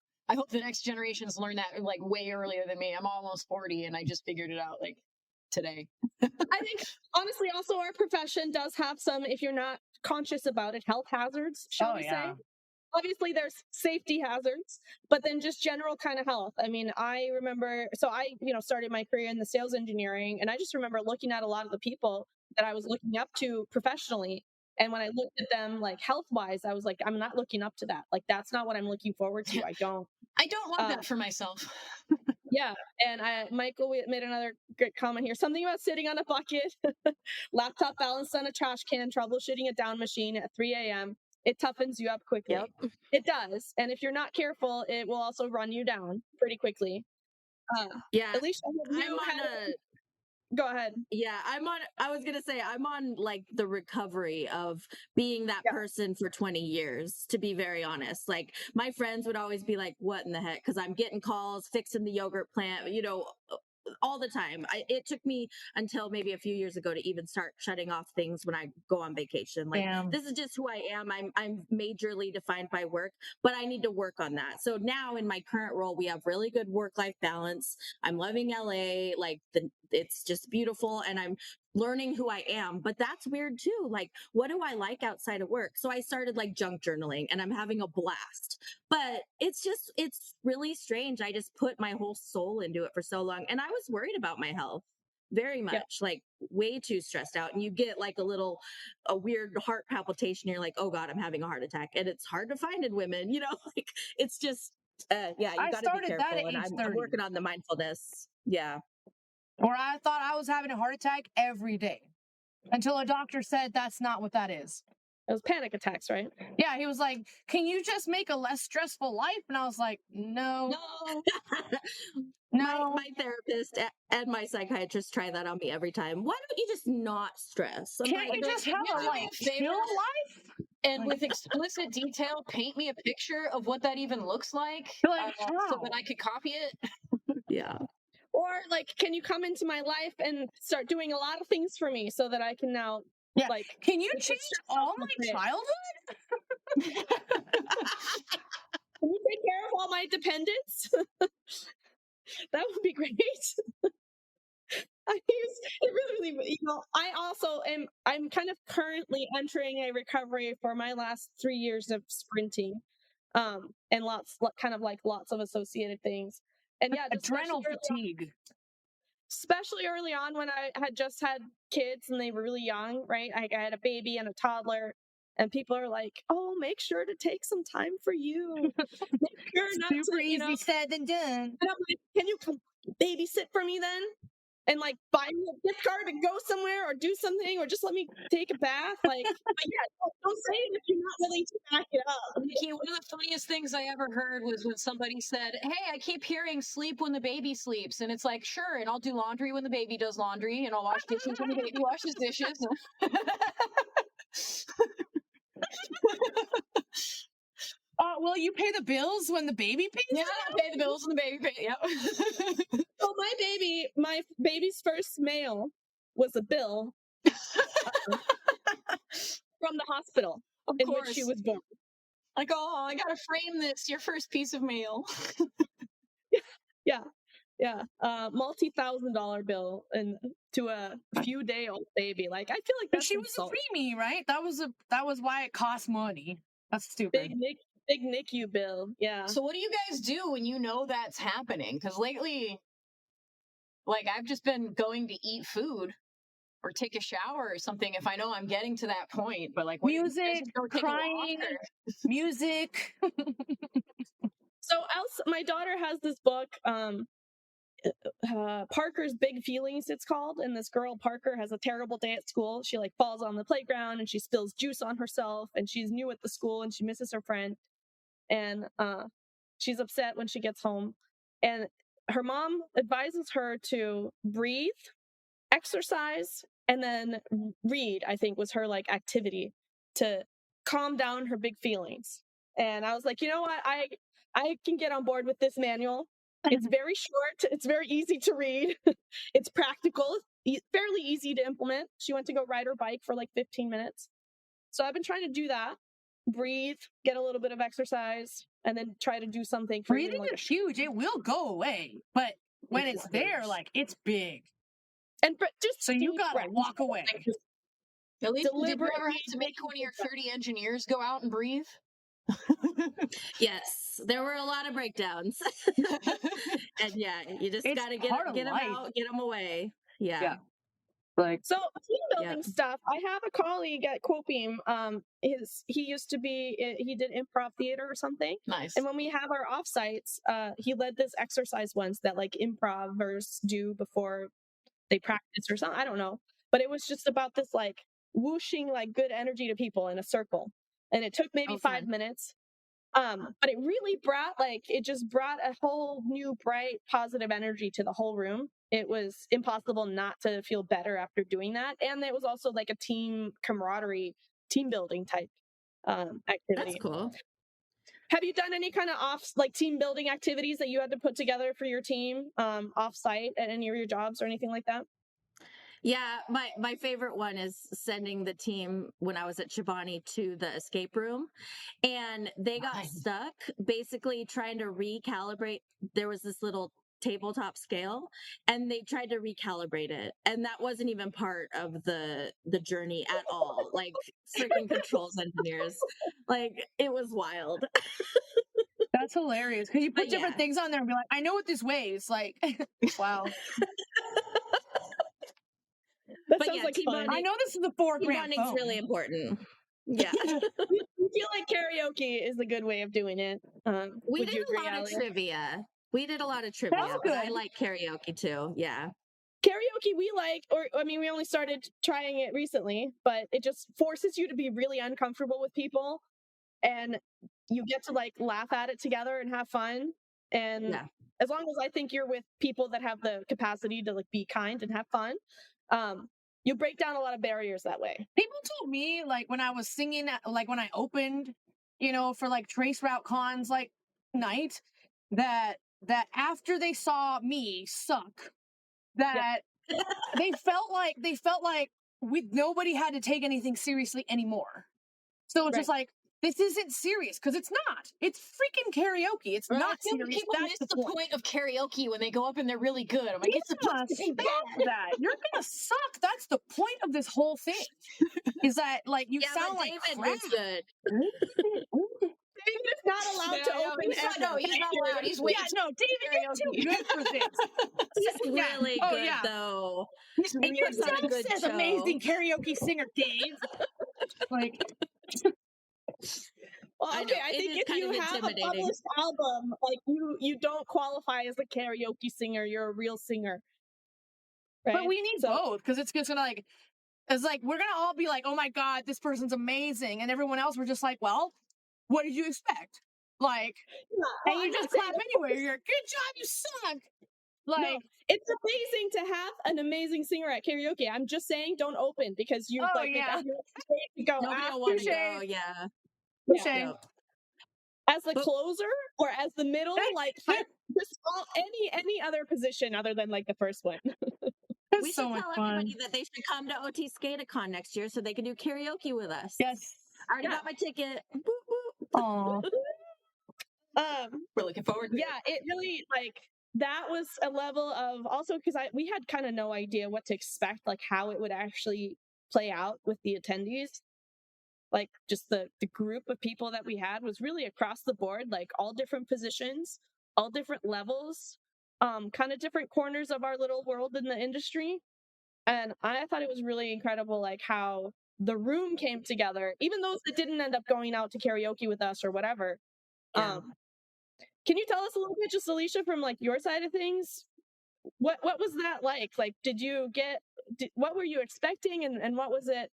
the next generations learn that like way earlier than me. I'm almost 40 and I just figured it out like today. I think honestly, also our profession does have some, if you're not conscious about it, health hazards, shall we say. Obviously there's safety hazards, but then just general kind of health. I mean, I remember, so I, started my career in the sales engineering, and I just remember looking at a lot of the people that I was looking up to professionally, And when I looked at them like health wise, I was like, I'm not looking up to that. Like that's not what I'm looking forward to. I don't. I don't want that for myself. Yeah. And Michael made another great comment here. Something about sitting on a bucket, laptop balanced on a trash can, troubleshooting a down machine at 3 a.m. It toughens you up quickly. Yep. It does. And if you're not careful, it will also run you down pretty quickly. Yeah. Alicia, go ahead. Yeah, I was gonna say I'm on like the recovery of being that person for 20 years, to be very honest. Like my friends would always be like, what in the heck? Because I'm getting calls, fixing the yogurt plant, all the time. It took me until maybe a few years ago to even start shutting off things when I go on vacation. Like this is just who I am. I'm majorly defined by work, but I need to work on that. So now in my current role, we have really good work-life balance. I'm loving LA. Like it's just beautiful, and I'm learning who I am. But that's weird too. Like, what do I like outside of work? So I started like junk journaling, and I'm having a blast. But it's really strange. I just put my whole soul into it for so long, and I was worried about my health very much, like way too stressed out. And you get like a weird heart palpitation. You're like, oh God, I'm having a heart attack. And it's hard to find in women, like it's just, yeah, you got to be careful. And I'm working on the mindfulness. Yeah. Or I thought I was having a heart attack every day until a doctor said that's not what that is. It was panic attacks, right? Yeah, he was like, can you just make a less stressful life? And I was like, no. My therapist and my psychiatrist try that on me every time. Why don't you just not stress? Can't you just have a like chill life? And with explicit detail, paint me a picture of what that even looks like, so that I could copy it. Yeah. Or like, can you come into my life and start doing a lot of things for me so that I can now, like, can you change all my childhood? Can you take care of all my dependents? That would be great. It really, I also I'm kind of currently entering a recovery for my last 3 years of sprinting, and lots of associated things. And yeah, adrenal fatigue. Especially early on when I had just had kids and they were really young, right? I had a baby and a toddler, and people are like, "Oh, make sure to take some time for you. Make sure not super easy said than done." And I'm like, "Can you come babysit for me then? And like buy me a gift card to go somewhere or do something, or just let me take a bath." Like, but yeah, don't say it if you're not willing to back it up. Nikki, one of the funniest things I ever heard was when somebody said, "Hey, I keep hearing sleep when the baby sleeps," and it's like, sure, and I'll do laundry when the baby does laundry, and I'll wash dishes when the baby washes dishes. Will you pay the bills when the baby pays? Yeah, I pay the bills when the baby pays. Yep. So my baby's first mail was a bill from the hospital in which she was born. Like, oh, I gotta frame this, your first piece of mail. Yeah. Multi-$1,000 bill and to a few-day-old baby. Like, I feel like that's she was a preemie, right? That was why it cost money. That's stupid. Big NICU bill. Yeah. So what do you guys do when you know that's happening? Because lately, like, I've just been going to eat food or take a shower or something if I know I'm getting to that point. But like, music, crying, music. So my daughter has this book, Parker's Big Feelings, it's called. And this girl, Parker, has a terrible day at school. She like falls on the playground and she spills juice on herself, and she's new at the school and she misses her friend. And she's upset when she gets home. And her mom advises her to breathe, exercise, and then read, I think was her like activity to calm down her big feelings. And I was like, you know what? I can get on board with this manual. It's very short. It's very easy to read. It's practical, fairly easy to implement. She went to go ride her bike for like 15 minutes. So I've been trying to do that. Breathe, get a little bit of exercise, and then try to do something. Breathing is huge. It will go away. But when it's there, like, it's big. And just so you gotta walk away. At least did you ever have to make one of your 30 engineers go out and breathe? Yes, there were a lot of breakdowns. And yeah, you just gotta get them out, get them away. Yeah. Like, So team building stuff. I have a colleague at Quopium. He used to be he did improv theater or something. Nice. And when we have our offsites, he led this exercise once that like improvers do before they practice or something. I don't know, but it was just about this like whooshing like good energy to people in a circle, and it took maybe 5 minutes. But it really just brought a whole new bright positive energy to the whole room. It was impossible not to feel better after doing that, and it was also like a team camaraderie, team building type activity. That's cool. Have you done any kind of team building activities that you had to put together for your team off site at any of your jobs or anything like that? Yeah, my favorite one is sending the team when I was at Chobani to the escape room, and they got stuck basically trying to recalibrate. There was this little tabletop scale, and they tried to recalibrate it, and that wasn't even part of the journey at all. Like freaking controls engineers, like it was wild. That's hilarious because you put different things on there and be like, I know what this weighs. Like, wow. That sounds like fun. I know this is a 4 gram phone. Really important. Yeah. We feel like karaoke is a good way of doing it. We did a lot of trivia. But I like karaoke too. Yeah. Karaoke we like, we only started trying it recently, but it just forces you to be really uncomfortable with people, and you get to like laugh at it together and have fun. And as long as I think you're with people that have the capacity to like be kind and have fun, you break down a lot of barriers that way. People told me like when I was singing, like when I opened, for like Trace Route Cons like night, that after they saw me suck, that they felt like nobody had to take anything seriously anymore. So it's just like, this isn't serious, because it's not. It's freaking karaoke. It's not serious. People miss the point of karaoke when they go up and they're really good. I'm like, it's supposed to be bad. That. You're gonna suck. That's the point of this whole thing. Is that like you sound like David crap. was good. David is not allowed to open. He's not allowed. He's way David, you're too good for this. He's really good though. He's and you're such an amazing karaoke singer, Dave. Like. Well, okay, I think if you have a published album, like you don't qualify as a karaoke singer, you're a real singer. Right? But we need both, because it's just gonna it's like we're gonna all be like, oh my god, this person's amazing, and everyone else we're just like, well, what did you expect? Like, and you just clap anyway. You're good job, you suck. Like, no, it's amazing to have an amazing singer at karaoke. I'm just saying, don't open because you go Nobody don't want to go. Yeah. As the closer or as the middle, like just any other position other than like the first one. We should tell everybody that they should come to OT SCADA CON next year so they can do karaoke with us. Yes. I already got my ticket. Oh. We're looking forward to it. Yeah, it really that was a level of also because we had kind of no idea what to expect, like how it would actually play out with the attendees. Like just the group of people that we had was really across the board, like all different positions, all different levels, kind of different corners of our little world in the industry. And I thought it was really incredible, like how the room came together, even those that didn't end up going out to karaoke with us or whatever. Yeah. Can you tell us a little bit, just Alicia, from like your side of things? What was that like? Like, what were you expecting, and what was it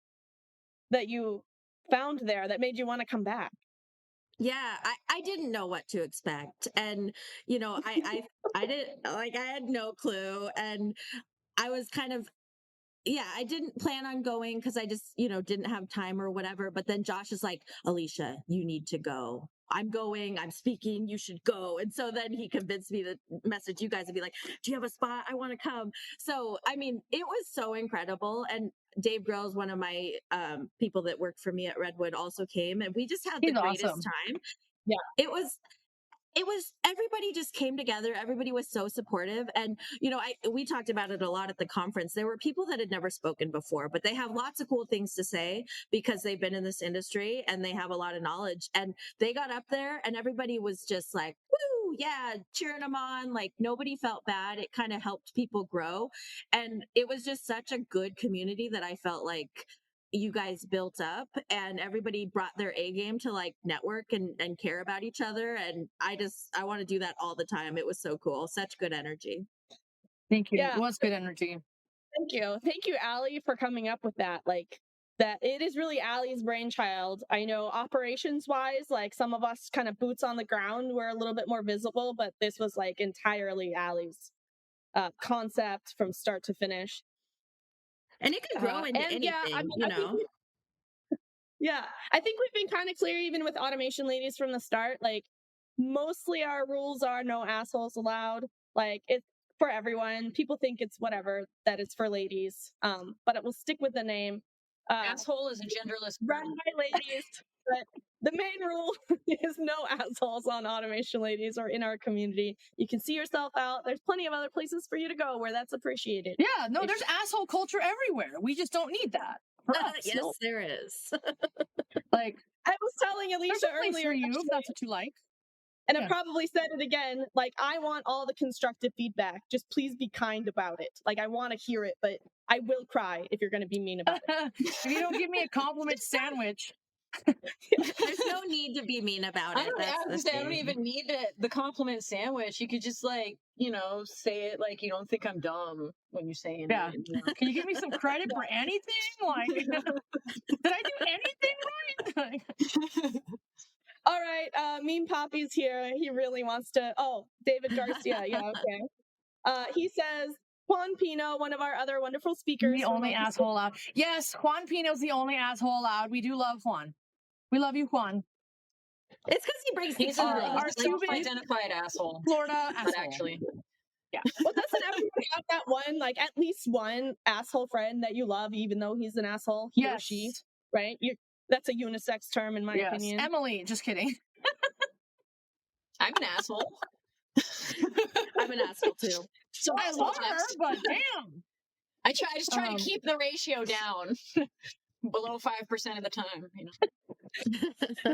that you found there that made you want to come back? Yeah, I didn't know what to expect, and I didn't I had no clue, and I was kind of I didn't plan on going because I just didn't have time or whatever. But then Josh is like, Alicia, you need to go. I'm going, I'm speaking, you should go. And so then he convinced me to message you guys and be like, do you have a spot? I want to come. So, I mean, it was so incredible. And Dave Grohl's one of my people that worked for me at Redwood also came, and we just had the greatest time. Yeah. It was everybody just came together. Everybody was so supportive. And, we talked about it a lot at the conference. There were people that had never spoken before, but they have lots of cool things to say because they've been in this industry and they have a lot of knowledge. And they got up there and everybody was just like, woo, woo, yeah, cheering them on. Like nobody felt bad. It kind of helped people grow. And it was just such a good community that I felt like you guys built up, and everybody brought their A game to like network and care about each other. And I want to do that all the time. It was so cool. Such good energy. Thank you. Yeah. It was good energy. Thank you, Allie, for coming up with that. Like, that it is really Allie's brainchild. I know operations wise, like some of us kind of boots on the ground, we're a little bit more visible, but this was like entirely Allie's concept from start to finish. And it could grow into and anything, yeah, I mean, you know. Yeah, I think we've been kind of clear even with automation ladies from the start. Like, mostly our rules are no assholes allowed. Like, it's for everyone. People think it's whatever, that it's for ladies. But it will stick with the name. Asshole is a genderless Run term. by ladies. But the main rule is no assholes on automation ladies or in our community. You can see yourself out. There's plenty of other places for you to go where that's appreciated. Yeah, no, there's asshole culture everywhere. We just don't need that. For us. Yes, Nope. there is. Like, I was telling there's Alicia a place earlier, for you if actually, that's what you like. and Yeah. I probably said it again, like, I want all the constructive feedback. Just please be kind about it. Like, I want to hear it, but I will cry if you're going to be mean about it. If you don't give me a compliment sandwich, There's no need to be mean about it. I don't even need the compliment sandwich. You could just like, say it like you don't think I'm dumb when you're saying yeah. it. Can you give me some credit for anything? Like, did I do anything right? All right, Meme Poppy's here. He really wants to. Oh, David Garcia. Yeah, okay. He says, Juan Pino, one of our other wonderful speakers. The only asshole allowed. Yes, Juan Pino's the only asshole allowed. We do love Juan. We love you, Juan. It's because he brings He's our self-identified asshole. Florida But asshole. actually. Yeah. Well, doesn't everyone have that one, like at least one asshole friend that you love, even though he's an asshole, he or she, right? That's a unisex term in my opinion. Emily, just kidding. I'm an asshole. I'm an asshole too. So I love her, but damn. I just try to keep the ratio down below 5% of the time.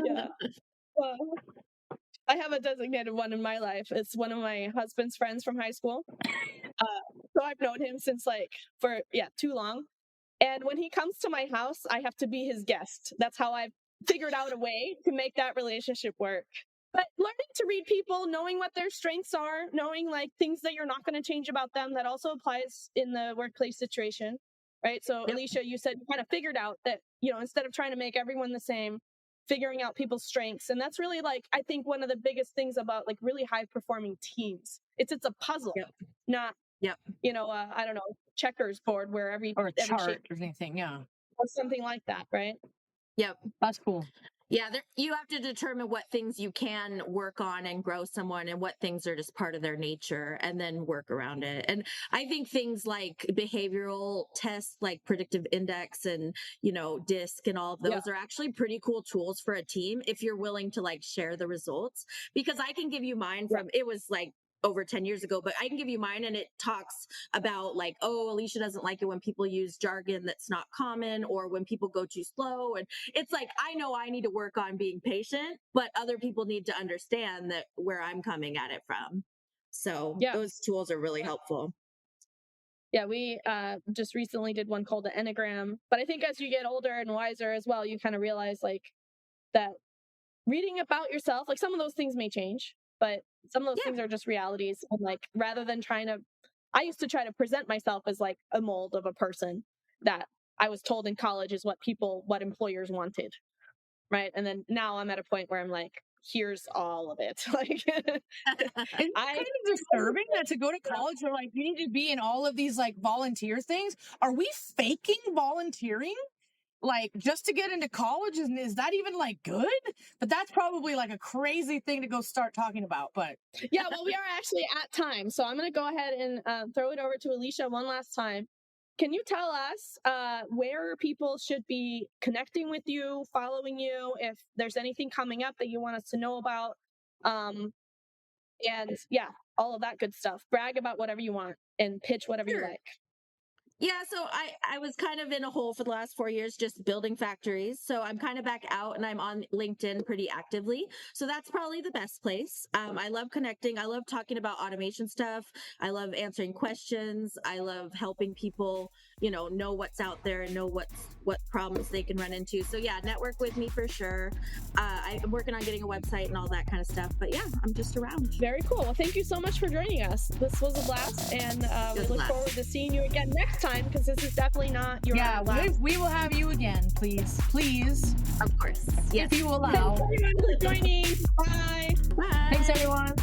Yeah. I have a designated one in my life. It's one of my husband's friends from high school. So I've known him since for too long. And when he comes to my house, I have to be his guest. That's how I've figured out a way to make that relationship work. But learning to read people, knowing what their strengths are, knowing like things that you're not going to change about them, that also applies in the workplace situation, right? So Alicia, you said you kind of figured out that, instead of trying to make everyone the same, figuring out people's strengths. And that's really I think one of the biggest things about like really high performing teams. It's a puzzle, not, I don't know, checkers board where every chart or anything. Yeah. Or something like that. Right. Yep. That's cool. Yeah, you have to determine what things you can work on and grow someone and what things are just part of their nature and then work around it. And I think things like behavioral tests like predictive index and, DISC and all of those are actually pretty cool tools for a team if you're willing to like share the results, because I can give you mine from, it was like over 10 years ago, but I can give you mine and it talks about like, oh, Alicia doesn't like it when people use jargon that's not common or when people go too slow. And it's like, I know I need to work on being patient, but other people need to understand that where I'm coming at it from. So those tools are really helpful. Yeah, we just recently did one called the Enneagram, but I think as you get older and wiser as well, you kind of realize like that reading about yourself, like some of those things may change, but some of those things are just realities. And like, rather than I used to try to present myself as like a mold of a person that I was told in college is what employers wanted. Right. And then now I'm at a point where I'm like, here's all of it. Like, it's kind of disturbing that to go to college, they're like, you need to be in all of these like volunteer things. Are we faking volunteering? Like just to get into college, is that even like good? But that's probably like a crazy thing to go start talking about. But yeah, well, we are actually at time, so I'm going to go ahead and throw it over to Alicia one last time. Can you tell us where people should be connecting with you, following you, if there's anything coming up that you want us to know about, and all of that good stuff. Brag about whatever you want and pitch whatever you like. Yeah, so I was kind of in a hole for the last 4 years just building factories. So I'm kind of back out and I'm on LinkedIn pretty actively. So that's probably the best place. I love connecting. I love talking about automation stuff. I love answering questions. I love helping people, know what's out there and know what problems they can run into. So yeah, network with me for sure. I'm working on getting a website and all that kind of stuff. But yeah, I'm just around. Very cool. Well, thank you so much for joining us. This was a blast, and we look forward to seeing you again next time, because this is definitely not your last. We will have you again, please. Of course. Yes. If you allow. Thanks everyone for joining. Bye. Bye. Thanks, everyone.